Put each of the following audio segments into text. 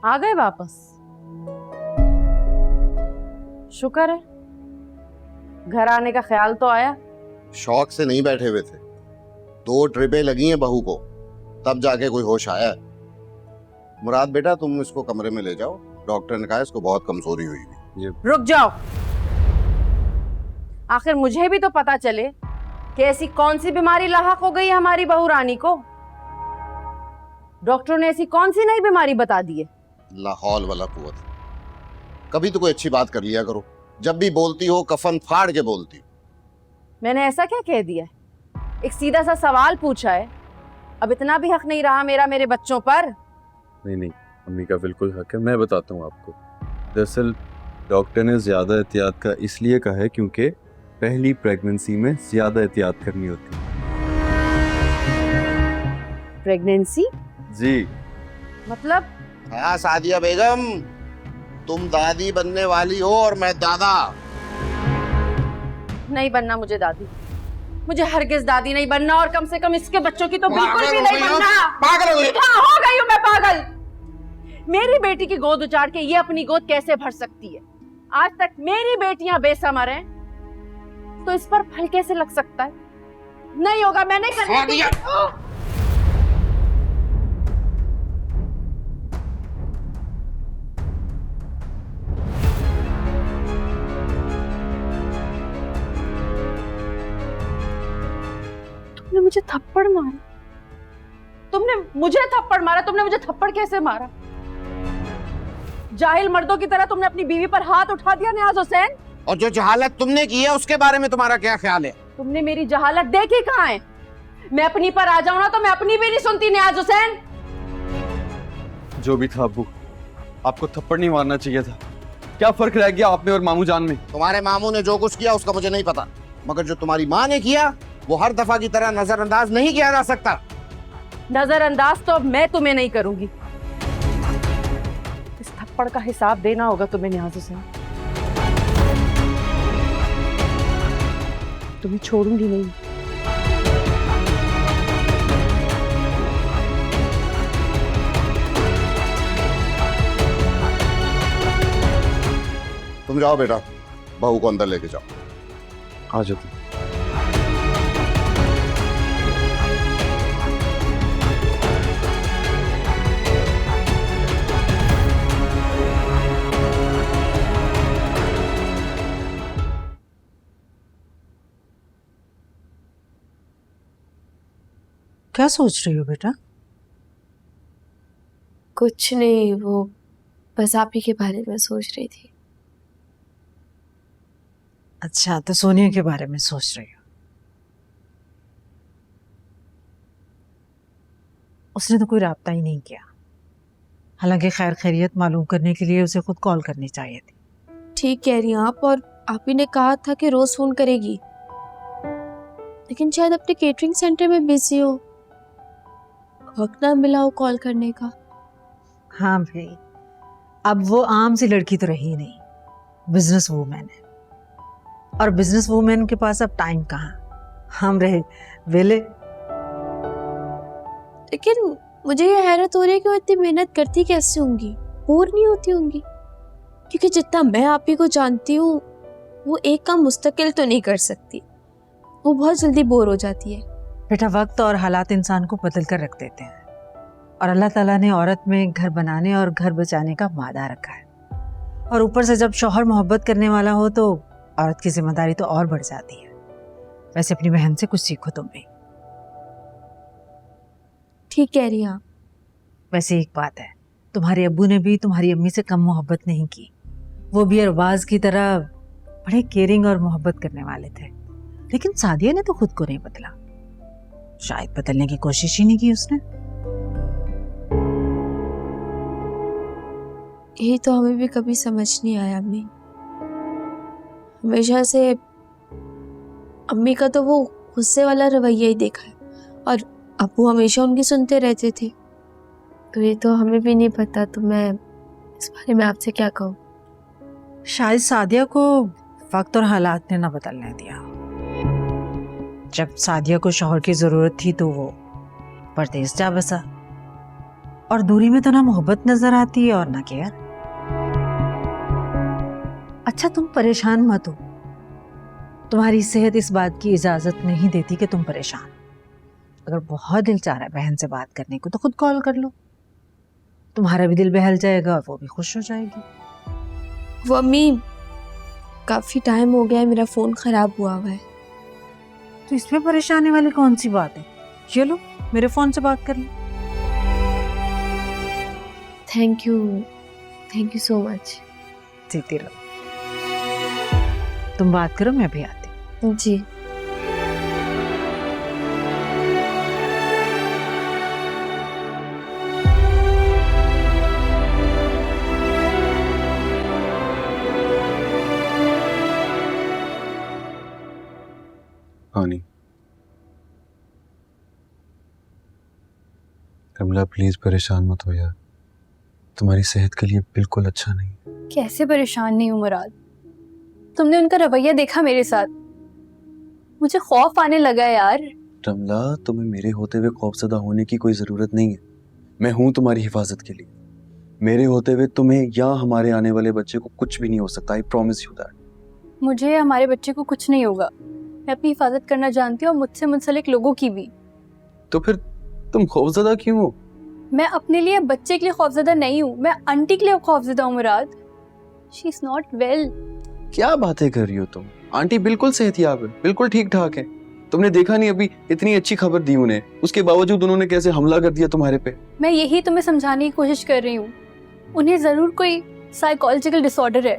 आ गए वापस? शुक्र है, घर आने का ख्याल तो आया। शौक से नहीं बैठे हुए थे, 2 ट्रिपें लगी हैं बहू को, तब जाके कोई होश आया। मुराद बेटा, तुम इसको कमरे में ले जाओ, डॉक्टर ने कहा इसको बहुत कमजोरी हुई है। रुक जाओ, आखिर मुझे भी तो पता चले कि ऐसी कौन सी बीमारी लाहक हो गई हमारी बहू रानी को। डॉक्टर ने ऐसी कौन सी नई बीमारी बता दी है? लाहौल वाला कुवत। कभी तो कोई अच्छी बात कर लिया करो, जब भी बोलती हो कफन फाड़ के बोलती हो। मैंने ऐसा क्या कह दिया है? एक सीधा सा सवाल पूछा है, अब इतना भी हक नहीं रहा मेरा मेरे बच्चों पर? नहीं नहीं, अम्मी का बिल्कुल हक है। मैं बताता हूँ आपको, दरअसल डॉक्टर ने ज़्यादा एहतियात का इसलिए कहा है क्योंकि पहली प्रेगनेंसी में ज़्यादा एहतियात करनी होती है। प्रेगनेंसी? जी। मतलब? हाँ सादिया बेगम, तुम दादी बनने वाली हो और मैं दादा। नहीं बनना मुझे दादी, मुझे हरगिज दादी नहीं बनना, और कम से कम इसके बच्चों की तो बिल्कुल भी नहीं बनना। पागल हो गई? हाँ, हो गई हूँ मैं पागल। मेरी बेटी की गोद उजाड़ के ये अपनी गोद कैसे भर सकती है? आज तक मेरी बेटियां बेसमर हैं, तो इस पर फल कैसे लग सकता है? नहीं होगा, मैं नहीं करती। तुमने मुझे थप्पड़ मारा, तुमने मुझे थप्पड़ मारा। तुमने मुझे थप्पड़ कैसे मारा? जाहिल मर्दों की तरह तुमने अपनी बीवी पर हाथ उठा दिया नियाज हुसैन। और जो जहालत तुमने की है उसके बारे में तुम्हारा क्या ख्याल है? तुमने मेरी जहालत देखी कहाँ है? मैं अपनी पर आ जाऊं ना तो मैं अपनी भी नहीं सुनती नियाज हुसैन। जो भी था अब्बू, आपको थप्पड़ नहीं मारना चाहिए था। क्या फर्क रह गया आप में और मामू जान में? तुम्हारे मामू ने जो कुछ किया उसका मुझे नहीं पता, मगर जो तुम्हारी माँ ने किया वो हर दफा की तरह नजरअंदाज नहीं किया जा सकता। नजरअंदाज तो अब मैं तुम्हें नहीं करूंगी। इस थप्पड़ का हिसाब देना होगा तुम्हें नियाज हुसैन। तुम्हें छोड़ूंगी नहीं। तुम जाओ बेटा, बहू को अंदर लेके जाओ। आ जाओ। क्या सोच रही हो बेटा? कुछ नहीं, वो बस आप ही के बारे में सोच रही थी। अच्छा, तो सोनिया के बारे में सोच रही हो? उसने तो कोई राब्ता ही नहीं किया, हालांकि खैर खैरियत मालूम करने के लिए उसे खुद कॉल करनी चाहिए थी। ठीक कह रही हैं आप, और आप ही ने कहा था कि रोज फोन करेगी, लेकिन शायद अपने केटरिंग सेंटर में बिजी हो, वक्त ना मिला हो कॉल करने का। हाँ भाई, अब वो आम सी लड़की तो रही नहीं, बिजनेस वूमेन है, और बिजनेस वूमेन के पास अब टाइम कहाँ, हम रहे वेले। लेकिन मुझे ये हैरत हो रही है कि वो इतनी मेहनत करती कैसे होंगी, बोर नहीं होती होंगी? क्योंकि जितना मैं आप ही को जानती हूँ, वो एक काम मुस्तकिल तो नहीं कर सकती, वो बहुत जल्दी बोर हो जाती है। बेटा, वक्त और हालात इंसान को बदल कर रख देते हैं, और अल्लाह ताला ने औरत में घर बनाने और घर बचाने का वादा रखा है, और ऊपर से जब शौहर मोहब्बत करने वाला हो तो औरत की जिम्मेदारी तो और बढ़ जाती है। वैसे अपनी बहन से कुछ सीखो तुम भी। ठीक कह रही हैं आप। वैसे एक बात है, तुम्हारे अब्बू ने भी तुम्हारी अम्मी से कम मोहब्बत नहीं की, वो भी अरबाज की तरह बड़े केयरिंग और मोहब्बत करने वाले थे, लेकिन सादिया ने तो खुद को नहीं बदला, शायद बदलने की कोशिश ही नहीं की उसने। यही तो हमें भी कभी समझ नहीं आया अम्मी। हमेशा से अम्मी का तो वो गुस्से वाला रवैया ही देखा है, और अब्बू हमेशा उनकी सुनते रहते थे, तो ये तो हमें भी नहीं पता, तो मैं इस बारे में आपसे क्या कहूँ। शायद सादिया को वक्त और हालात ने ना बदलने दिया। जब सादिया को शौहर की जरूरत थी तो वो परदेस जा बसा, और दूरी में तो ना मोहब्बत नजर आती है और ना केयर। अच्छा तुम परेशान मत हो, तुम्हारी सेहत इस बात की इजाजत नहीं देती कि तुम परेशान। अगर बहुत दिल चाह रहा है बहन से बात करने को तो खुद कॉल कर लो, तुम्हारा भी दिल बहल जाएगा और वो भी खुश हो जाएगी। वो अम्मी, काफी टाइम हो गया है मेरा फोन खराब हुआ है। तो इसमें परेशानी वाली कौन सी बात है? चलो मेरे फोन से बात कर लो। Thank you so much. जीती रहो, तुम बात करो, मैं भी आती हूँ। जी। हानी, कमला प्लीज परेशान मत हो यार, तुम्हारी सेहत के लिए बिल्कुल अच्छा नहीं। कैसे परेशान नहीं हूँ मुराद? तुमने उनका रवैया देखा मेरे साथ, मुझे खौफ आने लगा यार। कमला, तुम्हें मेरे होते हुए खौफजदा होने की कोई जरूरत नहीं है। मैं हूं तुम्हारी हिफाजत के लिए। मेरे होते हुए तुम्हें या हमारे आने वाले बच्चे को कुछ भी नहीं हो सकता। I promise you that. मुझे हमारे बच्चे को कुछ नहीं होगा, मैं अपनी हिफाजत करना जानती हूँ और मुझसे मुंसलिक लोगों की भी। तो फिर तुम खौफजदा क्यों हो? मैं अपने लिए, बच्चे के लिए खौफजदा नहीं हूँ, मैं आंटी के लिए खौफजदा हूँ Murad. She is not well. क्या बातें कर रही हो तुम? आंटी बिल्कुल सेहतयाब है, बिल्कुल ठीक ठाक है। तुमने देखा नहीं अभी इतनी अच्छी खबर दी उन्हें, उसके बावजूद उन्होंने कैसे हमला कर दिया तुम्हारे पे। मैं यही तुम्हें समझाने की कोशिश कर रही हूँ, उन्हें जरूर कोई साइकोलॉजिकल डिसऑर्डर है।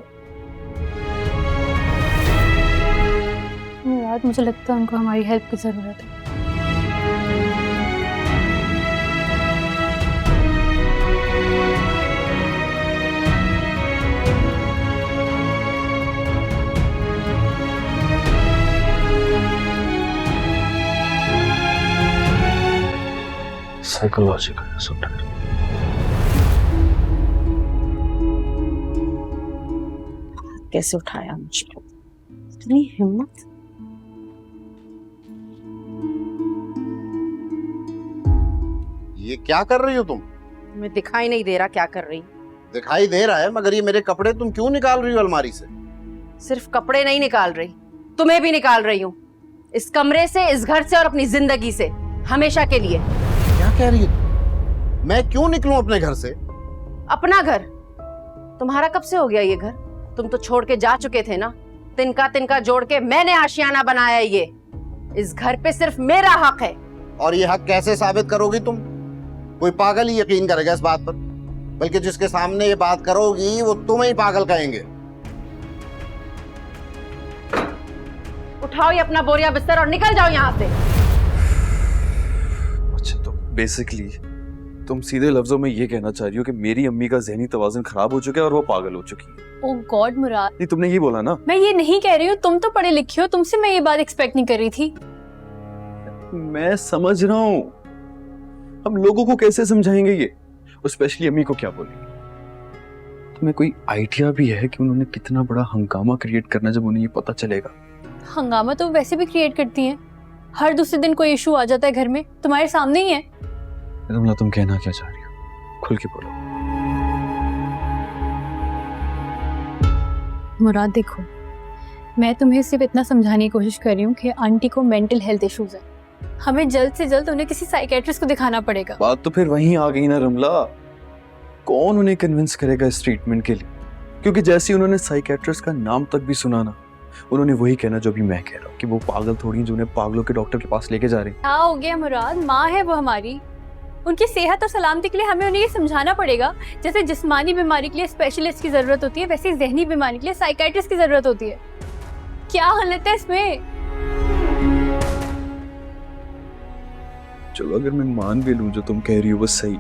मुराद, मुझे लगता है उनको हमारी हेल्प की जरूरत है। Psychological disorder. कैसे उठाया मुझको, इतनी हिम्मत। ये क्या कर रही हो तुम? तुम्हें दिखाई नहीं दे रहा क्या कर रही? दिखाई दे रहा है, मगर ये मेरे कपड़े तुम क्यों निकाल रही हो अलमारी से? सिर्फ कपड़े नहीं निकाल रही, तुम्हें भी निकाल रही हूँ, इस कमरे से, इस घर से और अपनी जिंदगी से, हमेशा के लिए। क्या कह रही है? मैं क्यों निकलूं अपने घर से? अपना घर? तुम्हारा कब से हो गया ये घर? तुम तो छोड़ के जा चुके थे ना। तिनका तिनका जोड़ के मैंने आशियाना बनाया ये। इस घर पे सिर्फ मेरा हक है। और ये हक कैसे साबित करोगी तुम? कोई पागल ही यकीन करेगा इस बात पर, बल्कि जिसके सामने ये बात करोगी वो तुम्हें ही पागल कहेंगे। उठाओ ये अपना बोरिया बिस्तर और निकल जाओ यहाँ से। अच्छा, तो बेसिकली तुम सीधे लफ्जों में ये कहना चाह रही हो कि मेरी अम्मी का ज़हनी तवाज़ुन खराब हो चुका है और वो पागल हो चुकी है। ओह गॉड मुराद, नहीं, तुमने ये बोला ना। मैं ये नहीं कह रही हूँ, तुम तो पढ़े लिखे हो, तुमसे मैं ये बात एक्सपेक्ट नहीं कर रही थी। मैं समझ रहा हूँ, हम लोगों को कैसे समझाएंगे ये, और स्पेशली अम्मी को क्या बोलेंगे? तुम्हें कोई आइडिया भी है कि उन्होंने कितना बड़ा हंगामा क्रिएट करना जब उन्हें ये पता चलेगा? हंगामा तो वैसे भी क्रिएट करती हैं, हर दूसरे दिन कोई इशू आ जाता है घर में, तुम्हारे सामने ही है। रमला, तुम कहना क्या चाह रही हो? खुल के बोलो। मुराद देखो, मैं तुम्हें सिर्फ इतना समझाने की कोशिश कर रही हूँ कि आंटी को मेंटल हेल्थ इश्यूज है, हमें जल्द से जल्द उन्हें किसी साइकेट्रिस्ट को दिखाना पड़ेगा। बात तो फिर वहीं आ गई ना रमला, कौन उन्हें कन्विंस करेगा इस ट्रीटमेंट के लिए? क्योंकि जैसे उन्होंने साइकेट्रिस्ट का नाम तक भी सुना ना, उन्होंने वही कहना जो भी मैं कह रहा हूँ कि वो पागल थोड़ी जो उन्हें पागलों के डॉक्टर के पास लेके जा रहे हैं। क्या हो गया मुराद, माँ है वो हमारी, उनकी सेहत और सलामती के लिए हमें उन्हें ये समझाना पड़ेगा जैसे जिस्मानी बीमारी के लिए स्पेशलिस्ट की जरूरत होती है, वैसे जहनी बीमारी के लिए साइकेट्रिस्ट की जरूरत होती है। क्या गलत है इसमें? चलो अगर मैं मान भी लूं जो तुम कह रही हो वो सही,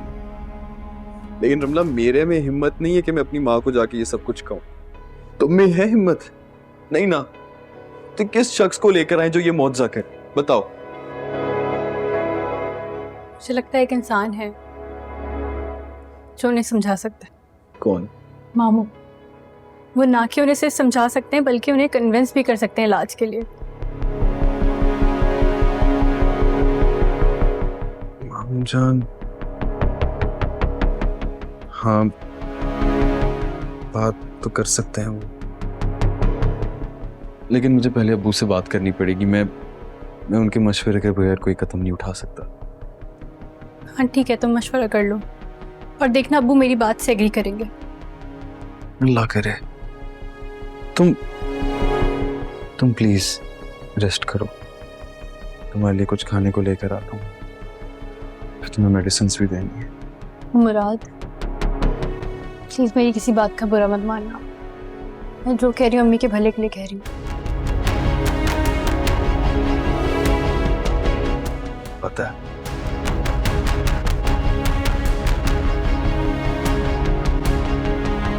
लेकिन रमला मेरे में हिम्मत नहीं है कि मैं अपनी माँ को जाके ये सब कुछ कहूं। तुम में है हिम्मत? नहीं ना? तो किस शख्स को लेकर आए जो ये मौजज़ा करे, बताओ। मुझे लगता है एक इंसान है जो उन्हें समझा सकता है। कौन? मामू। वो ना कि उन्हें सिर्फ समझा सकते हैं बल्कि उन्हें कन्विंस भी कर सकते हैं इलाज के लिए। मामू जान, हाँ, बात तो कर सकते हैं वो, लेकिन मुझे पहले अब्बू से बात करनी पड़ेगी। मैं उनके मशवरे के बगैर कोई कदम नहीं उठा सकता। हाँ ठीक है, तुम मशवरा कर लो और देखना अब्बू मेरी बात से एग्री करेंगे। अल्लाह करे। तुम प्लीज रेस्ट करो, तुम्हारे लिए कुछ खाने को लेकर आता हूँ, फिर तुम्हें मेडिसिन भी देनी है। मुराद प्लीज मेरी किसी बात का बुरा मत मानना, मैं जो कह रही हूँ अम्मी के भले के लिए कह रही हूँ। पता है